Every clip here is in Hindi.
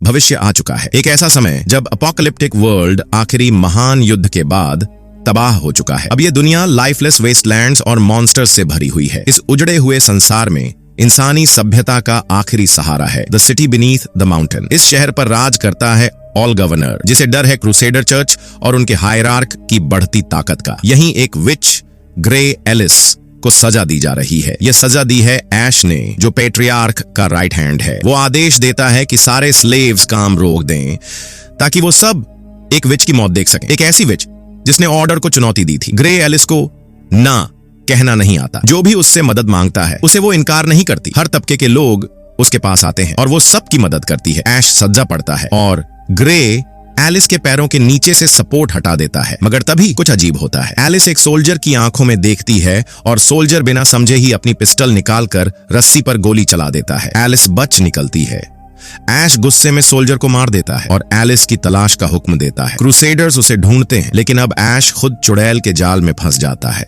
भविष्य आ चुका है। एक ऐसा समय जब अपोकलिप्टिक वर्ल्ड आखिरी महान युद्ध के बाद तबाह हो चुका है। अब ये दुनिया लाइफलेस वेस्टलैंड्स और मॉन्स्टर्स से भरी हुई है। इस उजड़े हुए संसार में इंसानी सभ्यता का आखिरी सहारा है the city beneath the mountain. इस शहर पर राज करता है ऑल गवर्नर, जिसे डर है क्रूसेडर चर्च और उनके हायरार्क की बढ़ती ताकत का। यहीं एक विच ग्रे एलिस को सजा दी जा रही है। यह सजा दी है ऐश ने, जो पेट्रियार्क का राइट हैंड है। वो आदेश देता है कि सारे स्लेव्स काम रोक दें ताकि वो सब एक विच की मौत देख सकें। एक ऐसी विच जिसने ऑर्डर को चुनौती दी थी। ग्रे एलिस को ना कहना नहीं आता। जो भी उससे मदद मांगता है उसे वो इनकार नहीं करती। हर तबके के लोग उसके पास आते हैं और वो सबकी मदद करती है। ऐश सज्जा पड़ता है और ग्रे एलिस के पैरों के नीचे से सपोर्ट हटा देता है। मगर तभी कुछ अजीब होता है। एलिस एक सोल्जर की आंखों में देखती है और सोल्जर बिना समझे ही अपनी पिस्टल निकालकर रस्सी पर गोली चला देता है। एलिस बच निकलती है। ऐश गुस्से में सोल्जर को मार देता है और एलिस की तलाश का हुक्म देता है। क्रूसेडर्स उसे ढूंढते हैं, लेकिन अब ऐश खुद चुड़ैल के जाल में फंस जाता है।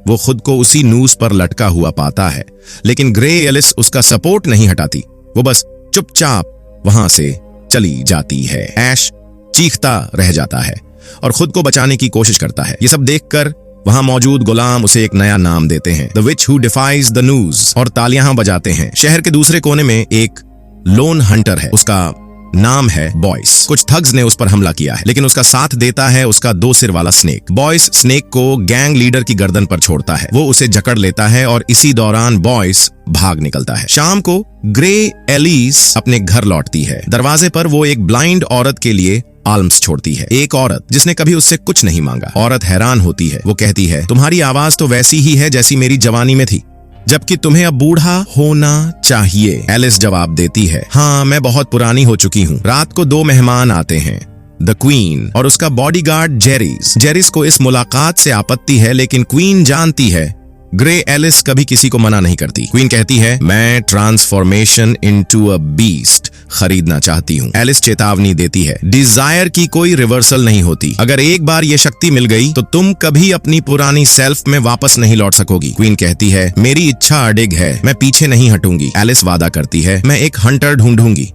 वो खुद को उसी नूस पर लटका हुआ पाता है, लेकिन ग्रे एलिस उसका सपोर्ट नहीं हटाती। वो बस चुपचाप वहां से चली जाती है। ऐश चीखता रह जाता है और खुद को बचाने की कोशिश करता है। ये सब देखकर वहां मौजूद गुलाम उसे एक नया नाम देते हैं, the which who defies the news, और तालियां बजाते हैं। शहर के दूसरे कोने में एक लोन हंटर है, उसका नाम है बॉयस। कुछ थग्स ने उस पर हमला किया है, लेकिन उसका साथ देता है उसका 2 सिर वाला स्नेक। बॉयस स्नेक को गैंग लीडर की गर्दन पर छोड़ता है। वो उसे जकड़ लेता है और इसी दौरान बॉयस भाग निकलता है। शाम को ग्रे एलिस अपने घर लौटती है। दरवाजे पर वो एक ब्लाइंड औरत के लिए आल्म्स छोड़ती है, एक औरत जिसने कभी उससे कुछ नहीं मांगा। औरत हैरान होती है। वो कहती है, तुम्हारी आवाज तो वैसी ही है जैसी मेरी जवानी में थी, जबकि तुम्हें अब बूढ़ा होना चाहिए। एलिस जवाब देती है, हाँ मैं बहुत पुरानी हो चुकी हूँ। रात को 2 मेहमान आते हैं, द क्वीन और उसका बॉडीगार्ड जेरिस। जेरिस को इस मुलाकात से आपत्ति है, लेकिन क्वीन जानती है ग्रे एलिस कभी किसी को मना नहीं करती। क्वीन कहती है, मैं ट्रांसफॉर्मेशन इनटू अ बीस्ट खरीदना चाहती हूँ। एलिस चेतावनी देती है, डिजायर की कोई रिवर्सल नहीं होती। अगर एक बार ये शक्ति मिल गई तो तुम कभी अपनी पुरानी सेल्फ में वापस नहीं लौट सकोगी। क्वीन कहती है, मेरी इच्छा अडिग है, मैं पीछे नहीं हटूंगी। एलिस वादा करती है, मैं एक हंटर ढूंढूंगी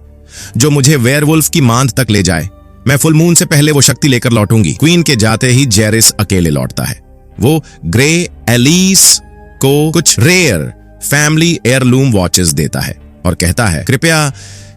जो मुझे वेयरवुल्फ की मांद तक ले जाए। मैं फुल मून से पहले वो शक्ति लेकर लौटूंगी। क्वीन के जाते ही जेरिस अकेले लौटता है। वो ग्रे एलिस को कुछ रेयर फैमिली एयरलूम वॉचेस देता है और कहता है, कृपया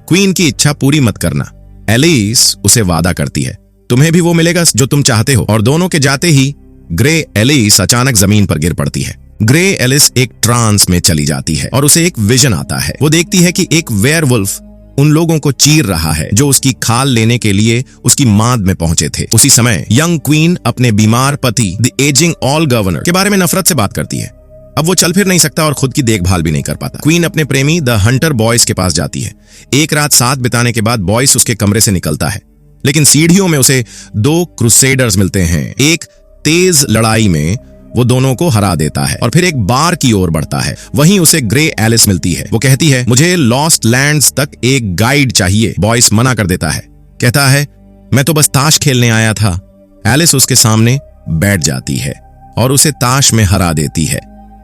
क्वीन की इच्छा पूरी मत करना। एलिस उसे वादा करती है, तुम्हें भी वो मिलेगा जो तुम चाहते हो। और दोनों के जाते ही ग्रे एलिस अचानक जमीन पर गिर पड़ती है। ग्रे एलिस एक ट्रांस में चली जाती है और उसे एक विजन आता है। वो देखती है कि एक वेयरवुल्फ उन लोगों को चीर रहा है जो उसकी खाल लेने के लिए उसकी मांद में पहुंचे थे। उसी समय यंग क्वीन अपने बीमार पति द एजिंग ऑल गवर्नर के बारे में नफरत से बात करती है। अब वो चल फिर नहीं सकता और खुद की देखभाल भी नहीं कर पाता। क्वीन अपने प्रेमी द हंटर बॉयस के पास जाती है। एक रात साथ बिताने के बाद बॉयस उसके कमरे से निकलता है, लेकिन सीढ़ियों में उसे 2 क्रूसेडर्स मिलते हैं। एक तेज लड़ाई में वो दोनों को हरा देता है और फिर एक बार की ओर बढ़ता है। वहीं उसे ग्रे एलिस मिलती है। वो कहती है, मुझे लॉस्ट लैंड्स तक एक गाइड चाहिए। बॉयस मना कर देता है, कहता है, मैं तो बस ताश खेलने आया था। एलिस उसके सामने बैठ जाती है और उसे ताश में हरा देती है,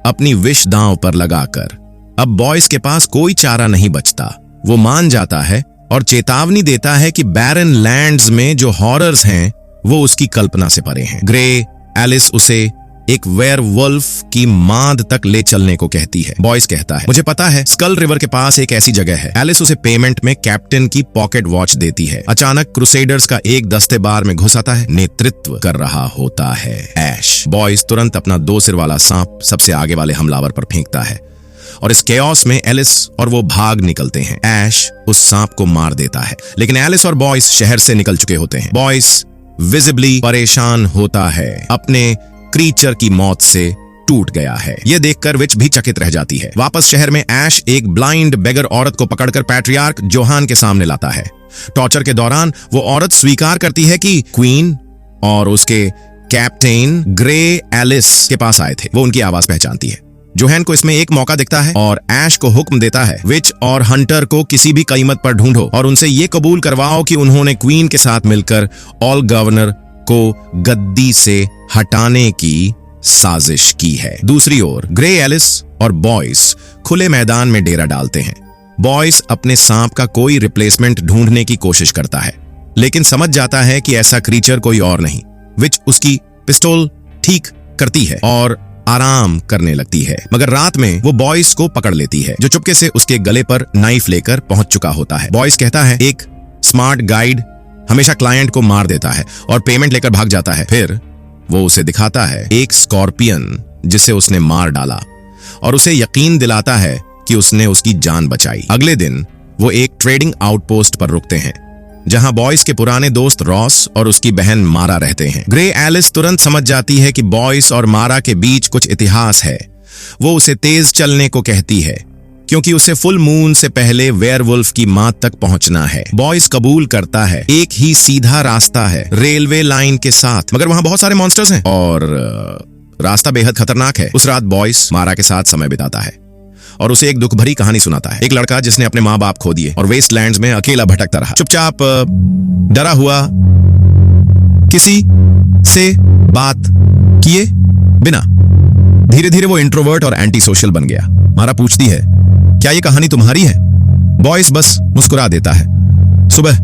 अपनी विष दांव पर लगाकर। अब बॉयस के पास कोई चारा नहीं बचता। वो मान जाता है और चेतावनी देता है कि बैरन लैंड्स में जो हॉरर्स हैं वो उसकी कल्पना से परे हैं। ग्रे एलिस उसे एक वेयरवुल्फ की मांद तक ले चलने को कहती है। बॉयस कहता है, मुझे पता है, स्कल रिवर के पास एक ऐसी जगह है। एलिस उसे पेमेंट में कैप्टन की पॉकेट वॉच देती है। अचानक क्रूसेडर्स का एक दस्ते बार में घुस आता है। नेतृत्व कर रहा होता है ऐश। बॉयस तुरंत अपना 2 सिर वाला सांप सबसे आगे वाले हमलावर पर फेंकता है और इस केओस में एलिस और वो भाग निकलते हैं। ऐश उस सांप को मार देता है, लेकिन एलिस और बॉयस शहर से निकल चुके होते हैं। बॉयस विजिबली परेशान होता है, अपने क्रीचर की मौत से टूट गया है। यह देखकर विच भी चकित रह जाती है। वापस शहर में ऐश एक ब्लाइंड बेगर औरत को पकड़कर पैट्रियार्क जोहान के सामने लाता है। टॉर्चर के दौरान वो औरत स्वीकार करती है कि क्वीन और उसके कैप्टन ग्रे एलिस के पास आए थे। वो उनकी आवाज पहचानती है। जोहान को इसमें एक मौका दिखता है और ऐश को हुक्म देता है, विच और हंटर को किसी भी कीमत पर ढूंढो और उनसे ये कबूल करवाओ कि उन्होंने क्वीन के साथ मिलकर ऑल गवर्नर को गद्दी से हटाने की साजिश की है। दूसरी ओर ग्रे एलिस और बॉयस खुले मैदान में डेरा डालते हैं। बॉयस अपने सांप का कोई रिप्लेसमेंट ढूंढने की कोशिश करता है, लेकिन समझ जाता है कि ऐसा क्रीचर कोई और नहीं। विच उसकी पिस्टल ठीक करती है और आराम करने लगती है, मगर रात में वो बॉयस को पकड़ लेती है, जो चुपके से उसके गले पर नाइफ लेकर पहुंच चुका होता है। बॉयस कहता है एक स्मार्ट गाइड हमेशा क्लाइंट को मार देता है और पेमेंट लेकर भाग जाता है। फिर वो उसे दिखाता है एक स्कॉर्पियन जिसे उसने मार डाला और उसे यकीन दिलाता है कि उसने उसकी जान बचाई। अगले दिन वो एक ट्रेडिंग आउटपोस्ट पर रुकते हैं, जहां बॉयस के पुराने दोस्त रॉस और उसकी बहन मारा रहते हैं। ग्रे एलिस तुरंत समझ जाती है कि बॉयस और मारा के बीच कुछ इतिहास है। वो उसे तेज चलने को कहती है, क्योंकि उसे फुल मून से पहले वेयरवुल्फ की मां तक पहुंचना है। बॉयस कबूल करता है, एक ही सीधा रास्ता है रेलवे लाइन के साथ, मगर वहां बहुत सारे मॉन्स्टर्स हैं और रास्ता बेहद खतरनाक है। उस रात बॉयस मारा के साथ समय बिताता है और उसे एक दुख भरी कहानी सुनाता है। एक लड़का जिसने अपने माँ बाप खो दिए और वेस्टलैंड्स में अकेला भटकता रहा, चुपचाप डरा हुआ, किसी से बात किए बिना। धीरे धीरे वो इंट्रोवर्ट और एंटी सोशल बन गया। मारा पूछती है, क्या ये कहानी तुम्हारी है? बॉयस बस मुस्कुरा देता है। सुबह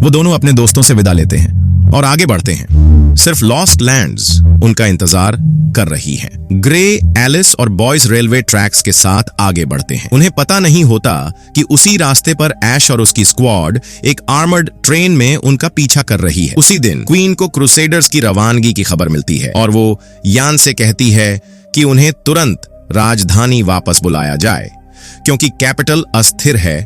वो दोनों अपने दोस्तों से विदा लेते हैं और आगे बढ़ते हैं। सिर्फ लॉस्ट लैंड्स उनका इंतजार कर रही हैं। ग्रे एलिस और बॉयस रेलवे ट्रैक्स के साथ आगे बढ़ते हैं। उन्हें पता नहीं होता कि उसी रास्ते पर ऐश और उसकी स्क्वाड एक आर्मर्ड ट्रेन में उनका पीछा कर रही है। उसी दिन क्वीन को क्रूसेडर्स की रवानगी की खबर मिलती है और वो यान से कहती है कि उन्हें तुरंत राजधानी वापस बुलाया जाए, क्योंकि कैपिटल अस्थिर है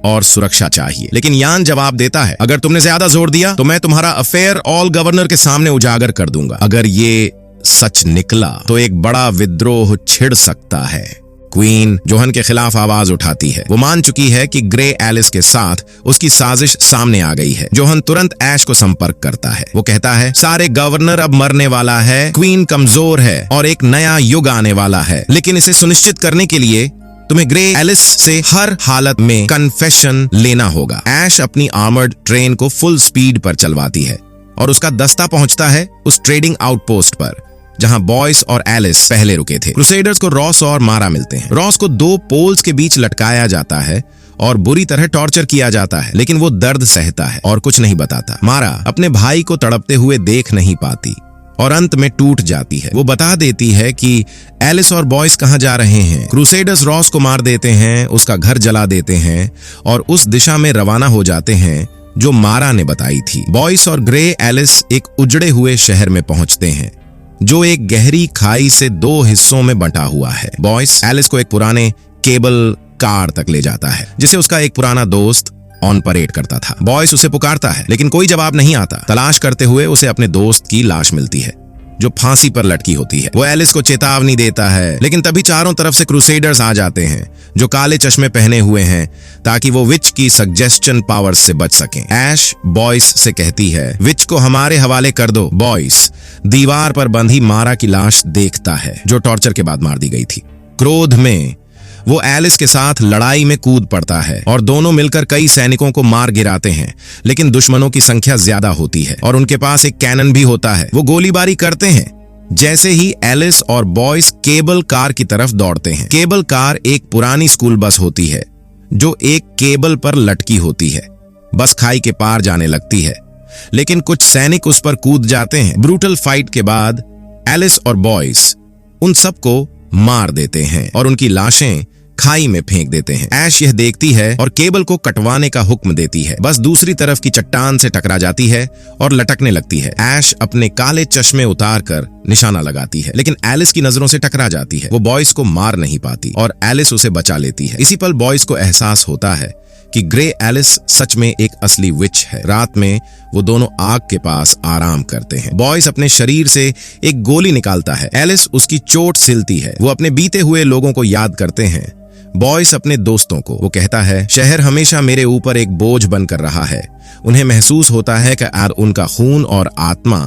और सुरक्षा चाहिए। लेकिन यान जवाब देता है, अगर तुमने ज्यादा जोर दिया तो मैं तुम्हारा अफेयर ऑल गवर्नर के सामने उजागर कर दूंगा। अगर ये सच निकला तो एक बड़ा विद्रोह छिड़ सकता है। क्वीन जोहन के खिलाफ आवाज उठाती है। वो मान चुकी है कि ग्रे एलिस के साथ उसकी साजिश सामने आ गई है। जोहन तुरंत ऐश को संपर्क करता है। वो कहता है, सारे गवर्नर अब मरने वाला है, क्वीन कमजोर है और एक नया युग आने वाला है, लेकिन इसे सुनिश्चित करने के लिए तुम्हें ग्रे एलिस से हर हालत में कन्फेशन लेना होगा। ऐश अपनी आर्मर्ड ट्रेन को फुल स्पीड पर चलवाती है और उसका दस्ता पहुंचता है उस ट्रेडिंग आउटपोस्ट पर जहां बॉयस और एलिस पहले रुके थे। क्रूसेडर्स को रॉस और मारा मिलते हैं। रॉस को 2 पोल्स के बीच लटकाया जाता है और बुरी तरह टॉर्चर किया जाता है, लेकिन वो दर्द सहता है और कुछ नहीं बताता। मारा अपने भाई को तड़पते हुए देख नहीं पाती और अंत में टूट जाती है। वो बता देती है कि एलिस और बॉयस कहां जा रहे हैं। क्रूसेडर्स रॉस को मार देते हैं, उसका घर जला देते हैं और उस दिशा में रवाना हो जाते हैं जो मारा ने बताई थी। बॉयस और ग्रे एलिस एक उजड़े हुए शहर में पहुंचते हैं, जो एक गहरी खाई से 2 हिस्सों में बंटा हुआ है। बॉयस एलिस को एक पुराने केबल कार तक ले जाता है, जिसे उसका एक पुराना दोस्त ऑन परेड करता था। बॉयस उसे पुकारता है, लेकिन कोई जवाब नहीं आता। तलाश करते हुए उसे अपने दोस्त की लाश मिलती है, जो फांसी पर लटकी होती है। वो एलिस को चेतावनी देता है, लेकिन तभी चारों तरफ से क्रूसेडर्स आ जाते हैं, जो काले चश्मे पहने हुए हैं, ताकि वो विच की सजेशन पावर्स से बच सकें। ऐश बॉयस से कहती है, विच को हमारे हवाले कर दो। बॉयस दीवार पर बंधी मारा की लाश देखता है, जो टॉर्चर के बाद मार दी गई थी। क्रोध में वो एलिस के साथ लड़ाई में कूद पड़ता है और दोनों मिलकर कई सैनिकों को मार गिराते हैं, लेकिन दुश्मनों की संख्या ज्यादा होती है और उनके पास एक कैनन भी होता है। वो गोलीबारी करते हैं जैसे ही एलिस और बॉयस केबल कार की तरफ दौड़ते हैं। केबल कार एक पुरानी स्कूल बस होती है, जो एक केबल पर लटकी होती है। बस खाई के पार जाने लगती है, लेकिन कुछ सैनिक उस पर कूद जाते हैं। ब्रूटल फाइट के बाद एलिस और बॉयस उन सबको मार देते हैं और उनकी लाशें खाई में फेंक देते हैं। ऐश यह देखती है और केबल को कटवाने का हुक्म देती है। बस दूसरी तरफ की चट्टान से टकरा जाती है और लटकने लगती है। ऐश अपने काले चश्मे उतार कर निशाना लगाती है, लेकिन एलिस की नजरों से टकरा जाती है। वो बॉयस को मार नहीं पाती और एलिस उसे बचा लेती है। इसी पल बॉयस को एहसास होता है कि ग्रे एलिस सच में एक असली विच है। रात में वो दोनों आग के पास आराम करते हैं। बॉयस अपने शरीर से एक गोली निकालता है। एलिस उसकी चोट सिलती है। वो अपने बीते हुए लोगों को याद करते हैं। बॉयस अपने दोस्तों को वो कहता है, शहर हमेशा मेरे ऊपर एक बोझ बनकर रहा है। उन्हें महसूस होता है कि उनका खून और आत्मा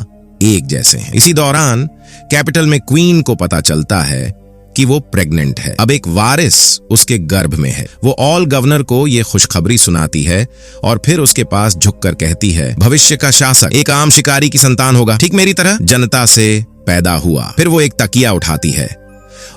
एक जैसे हैं। इसी दौरान कैपिटल में क्वीन को पता चलता है कि वो प्रेग्नेंट है। अब एक वारिस उसके गर्भ में है। वो ऑल गवर्नर को ये खुशखबरी सुनाती है और फिर उसके पास झुककर कहती है, भविष्य का शासक एक आम शिकारी की संतान होगा, ठीक मेरी तरह जनता से पैदा हुआ। फिर वो एक तकिया उठाती है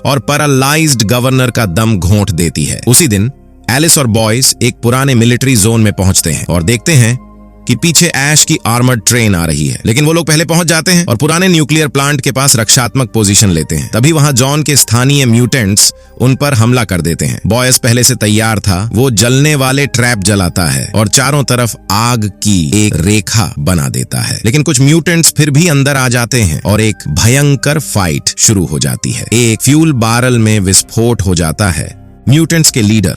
और पैरालाइज्ड गवर्नर का दम घोंट देती है। उसी दिन एलिस और बॉयस एक पुराने मिलिट्री जोन में पहुंचते हैं और देखते हैं कि पीछे ऐश की आर्मर्ड ट्रेन आ रही है, लेकिन वो लोग पहले पहुंच जाते हैं और पुराने न्यूक्लियर प्लांट के पास रक्षात्मक पोजीशन लेते हैं। तभी वहां जॉन के स्थानीय म्यूटेंट्स उन पर हमला कर देते हैं। बॉयस पहले से तैयार था, वो जलने वाले ट्रैप जलाता है और चारों तरफ आग की एक रेखा बना देता है, लेकिन कुछ म्यूटेंट्स फिर भी अंदर आ जाते हैं और एक भयंकर फाइट शुरू हो जाती है। एक फ्यूल बारल में विस्फोट हो जाता है। म्यूटेंट्स के लीडर,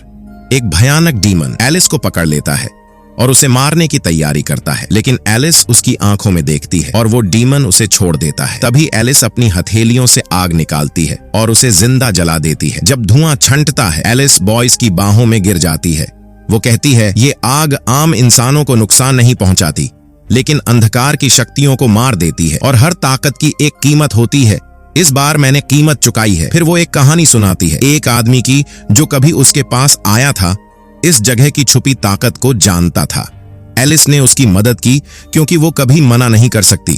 एक भयानक डीमन, एलिस को पकड़ लेता है और उसे मारने की तैयारी करता है, लेकिन एलिस उसकी आंखों में देखती है और वो डीमन उसे छोड़ देता है। तभी एलिस अपनी हथेलियों से आग निकालती है और उसे जिंदा जला देती है। जब धुआं छंटता है, एलिस बॉयस की बाहों में गिर जाती है। वो कहती है, ये आग आम इंसानों को नुकसान नहीं पहुंचाती, लेकिन अंधकार की शक्तियों को मार देती है और हर ताकत की एक कीमत होती है। इस बार मैंने कीमत चुकाई है। फिर वो एक कहानी सुनाती है, एक आदमी की जो कभी उसके पास आया था, इस जगह की छुपी ताकत को जानता था। एलिस ने उसकी मदद की क्योंकि वो कभी मना नहीं कर सकती।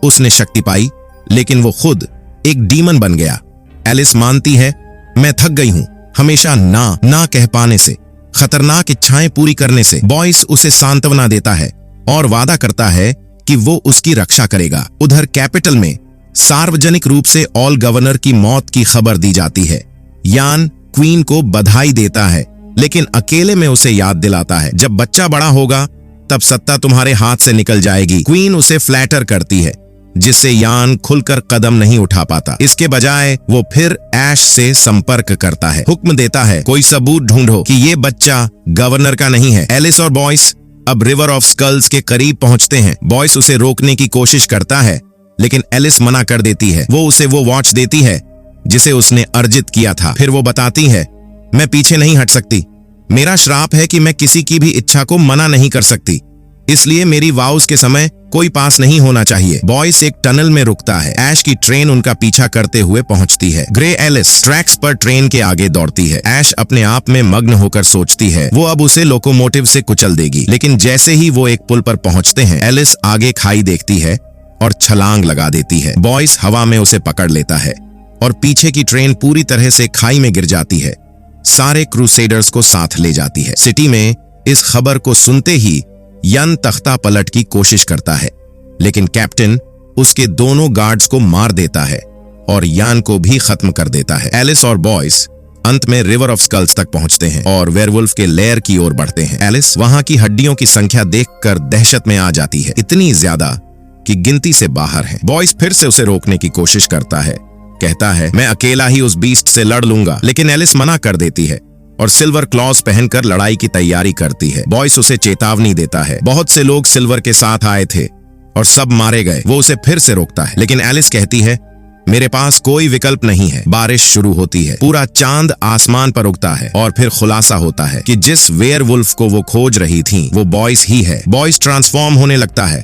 उसने शक्ति पाई, लेकिन वो खुद एक डीमन बन गया। एलिस मानती है, मैं थक गई हूं हमेशा ना कह पाने से, खतरनाक इच्छाएं पूरी करने से। बॉयस उसे सांत्वना देता है और वादा करता है कि वो उसकी रक्षा करेगा। उधर कैपिटल में सार्वजनिक रूप से ऑल गवर्नर की मौत की खबर दी जाती है। यान क्वीन को बधाई देता है, लेकिन अकेले में उसे याद दिलाता है, जब बच्चा बड़ा होगा तब सत्ता तुम्हारे हाथ से निकल जाएगी। क्वीन उसे फ्लैटर करती है, जिससे यान खुलकर कदम नहीं उठा पाता। इसके बजाय वो फिर ऐश से संपर्क करता है, हुक्म देता है, कोई सबूत ढूंढो कि ये बच्चा गवर्नर का नहीं है। एलिस और बॉयस अब रिवर ऑफ स्कल्स के करीब पहुंचते हैं। बॉयस उसे रोकने की कोशिश करता है, लेकिन एलिस मना कर देती है। वो उसे वो वॉच देती है जिसे उसने अर्जित किया था। फिर वो बताती है, मैं पीछे नहीं हट सकती। मेरा श्राप है कि मैं किसी की भी इच्छा को मना नहीं कर सकती, इसलिए मेरी वाउस के समय कोई पास नहीं होना चाहिए। बॉयस एक टनल में रुकता है। ऐश की ट्रेन उनका पीछा करते हुए पहुंचती है। ग्रे एलिस ट्रैक्स पर ट्रेन के आगे दौड़ती है। ऐश अपने आप में मग्न होकर सोचती है वो अब उसे लोकोमोटिव से कुचल देगी, लेकिन जैसे ही वो एक पुल पर पहुंचते हैं, एलिस आगे खाई देखती है और छलांग लगा देती है। बॉयस हवा में उसे पकड़ लेता है और पीछे की ट्रेन पूरी तरह से खाई में गिर जाती है। सारे क्रूसेडर्स को साथ ले जाती है। सिटी में इस खबर को सुनते ही यन तख्ता पलट की कोशिश करता है, लेकिन कैप्टन उसके दोनों गार्ड्स को मार देता है और यान को भी खत्म कर देता है। एलिस और बॉयस अंत में रिवर ऑफ स्कल्स तक पहुंचते हैं और वेयरवुल्फ के लेयर की ओर बढ़ते हैं। एलिस वहां की हड्डियों की संख्या देखकर दहशत में आ जाती है, इतनी ज्यादा कि गिनती से बाहर है। बॉयस फिर से उसे रोकने की कोशिश करता है, कहता है, मैं अकेला ही उस बीस्ट से लड़ लूंगा, लेकिन एलिस मना कर देती है और सिल्वर क्लॉज पहनकर लड़ाई की तैयारी करती है। बॉयस उसे चेतावनी देता है, बहुत से लोग सिल्वर के साथ आए थे और सब मारे गए। वो उसे फिर से रोकता है, लेकिन एलिस कहती है, मेरे पास कोई विकल्प नहीं है। बारिश शुरू होती है, पूरा चांद आसमान पर उगता है और फिर खुलासा होता है कि जिस वेयरवुल्फ को वो खोज रही थी वो बॉयस ही है। बॉयस ट्रांसफॉर्म होने लगता है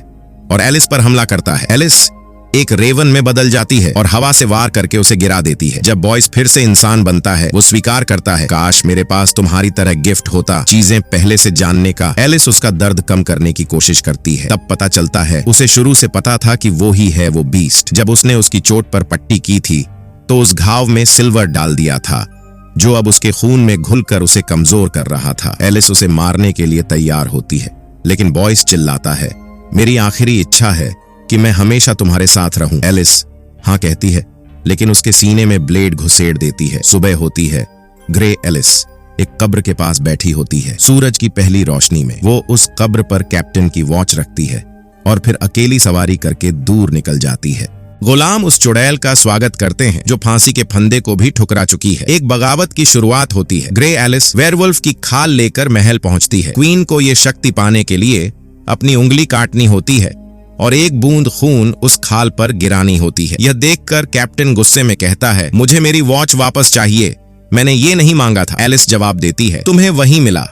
और एलिस पर हमला करता है। एलिस एक रेवन में बदल जाती है और हवा से वार करके उसे गिरा देती है। जब बॉयस फिर से इंसान बनता है, वो स्वीकार करता है, काश मेरे पास तुम्हारी तरह गिफ्ट होता, चीजें पहले से जानने का। एलिस उसका दर्द कम करने की कोशिश करती है। तब पता चलता है उसे शुरू से पता था कि वो ही है वो बीस्ट। जब उसने उसकी चोट पर पट्टी की थी तो उस घाव में सिल्वर डाल दिया था, जो अब उसके खून में घुलकर उसे कमजोर कर रहा था। एलिस उसे मारने के लिए तैयार होती है, लेकिन बॉयस चिल्लाता है, मेरी आखिरी इच्छा है कि मैं हमेशा तुम्हारे साथ रहूं। एलिस हाँ कहती है, लेकिन उसके सीने में ब्लेड घुसेड़ देती है। सुबह होती है। ग्रे एलिस एक कब्र के पास बैठी होती है, सूरज की पहली रोशनी में। वो उस कब्र पर कैप्टन की वॉच रखती है और फिर अकेली सवारी करके दूर निकल जाती है। गुलाम उस चुड़ैल का स्वागत करते हैं जो फांसी के फंदे को भी ठुकरा चुकी है। एक बगावत की शुरुआत होती है। ग्रे एलिस वेयरवुल्फ की खाल लेकर महल पहुंचती है। क्वीन को ये शक्ति पाने के लिए अपनी उंगली काटनी होती है और एक बूंद खून उस खाल पर गिरानी होती है। यह देखकर कैप्टन गुस्से में कहता है, मुझे मेरी वॉच वापस चाहिए, मैंने ये नहीं मांगा था। एलिस जवाब देती है, तुम्हें वही मिला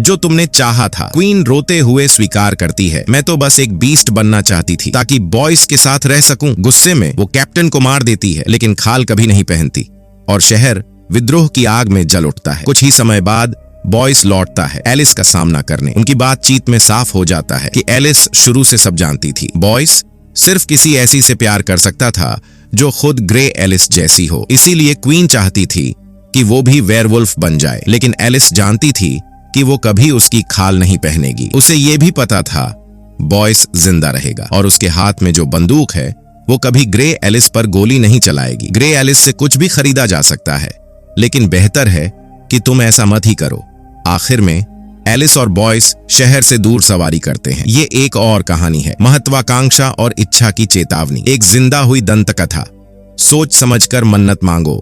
जो तुमने चाहा था। क्वीन रोते हुए स्वीकार करती है, मैं तो बस एक बीस्ट बनना चाहती थी ताकि बॉयस के साथ रह सकूं। गुस्से में वो कैप्टन को मार देती है, लेकिन खाल कभी नहीं पहनती और शहर विद्रोह की आग में जल उठता है। कुछ ही समय बाद बॉयस लौटता है एलिस का सामना करने। उनकी बातचीत में साफ हो जाता है कि एलिस शुरू से सब जानती थी। बॉयस सिर्फ किसी ऐसी से प्यार कर सकता था जो खुद ग्रे एलिस जैसी हो। इसीलिए क्वीन चाहती थी कि वो भी वेयरवुल्फ बन जाए, लेकिन एलिस जानती थी कि वो कभी उसकी खाल नहीं पहनेगी। उसे ये भी पता था बॉयस जिंदा रहेगा और उसके हाथ में जो बंदूक है वो कभी ग्रे एलिस पर गोली नहीं चलाएगी। ग्रे एलिस से कुछ भी खरीदा जा सकता है, लेकिन बेहतर है कि तुम ऐसा मत ही करो। आखिर में एलिस और बॉयस शहर से दूर सवारी करते हैं। ये एक और कहानी है, महत्वाकांक्षा और इच्छा की चेतावनी। एक जिंदा हुई दंतकथा, सोच समझकर मन्नत मांगो,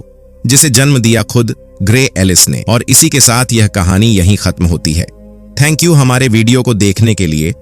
जिसे जन्म दिया खुद ग्रे एलिस ने। और इसी के साथ यह कहानी यहीं खत्म होती है। थैंक यू हमारे वीडियो को देखने के लिए।